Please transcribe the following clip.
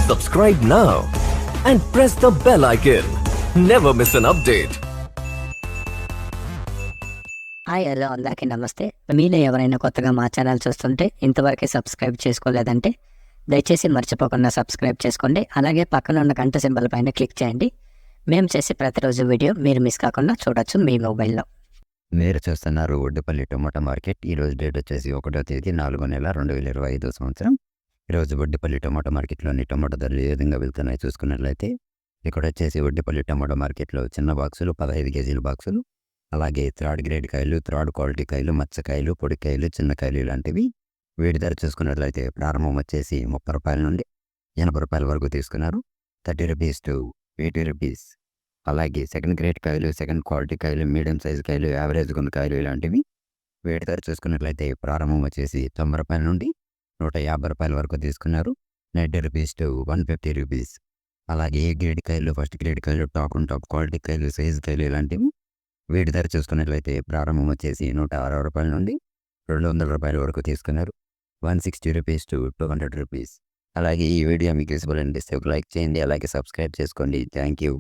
Subscribe now and press the bell icon. Never miss an update. Hi hello అందరికీ నమస్తే. మీలో ఎవరైనా కొత్తగా మా ఛానల్ చూస్తుంటే ఇంతవరకు సబ్స్క్రైబ్ చేసుకోలేదంటే దయచేసి మర్చిపోకుండా సబ్స్క్రైబ్ చేసుకోండి. అలాగే పక్కన ఉన్న గంట సింబల్ పైన క్లిక్ చేయండి. మేము చేసే ప్రతిరోజు వీడియో మీరు మిస్ కాకుండా చూడొచ్చు మీ మొబైల్లో. మీరు చూస్తున్నారు ఒడ్డుపల్లి టొమాటో మార్కెట్. ఈరోజు డేట్ వచ్చేసి 1వ తేదీ 4వ నెల 2025 సంవత్సరం. ఈరోజు ఒడ్డుపల్లి టొమాటో మార్కెట్లోని టొమాటో ధరలు ఏ విధంగా వెళ్తున్నాయి చూసుకున్నట్లయితే ఇక్కడ వచ్చేసి ఒడ్డుపల్లి టొమాటో మార్కెట్లో చిన్న బాక్సులు 15 కేజీల బాక్సులు, అలాగే థర్డ్ గ్రేడ్ కాయలు, థర్డ్ క్వాలిటీ కాయలు, మచ్చకాయలు, పొడికాయలు, చిన్నకాయలు ఇలాంటివి వీటి ధర చూసుకున్నట్లయితే ప్రారంభం వచ్చేసి 30 రూపాయల నుండి 80 రూపాయల వరకు తీసుకున్నారు. 30 రూపీస్ టు 80 రూపీస్. అలాగే సెకండ్ గ్రేడ్ కాయలు, సెకండ్ క్వాలిటీ కాయలు, మీడియం సైజు కాయలు, యావరేజ్ ఉన్న కాయలు ఇలాంటివి వీటి ధర చూసుకున్నట్లయితే ప్రారంభం వచ్చేసి 90 రూపాయల నుండి 150 రూపాయల వరకు తీసుకున్నారు. 90 రూపీస్ టు 150 రూపీస్. అలాగే ఏ గ్రేడ్ కాయలు, ఫస్ట్ గ్రేడ్ కాయలు, టాప్ అండ్ టాప్ క్వాలిటీ కాయలు, సైజు కాయలు ఇలాంటివి వీటి ధర చూసుకున్నట్లయితే ప్రారంభం వచ్చేసి 160 రూపాయల నుండి 200 రూపాయల వరకు తీసుకున్నారు. 160 రూపీస్ టు 200 రూపీస్. అలాగే ఈ వీడియో మీకు యూస్ఫుల్ అనిపిస్తే ఒక లైక్ చేయండి, అలాగే సబ్స్క్రైబ్ చేసుకోండి. Thank you.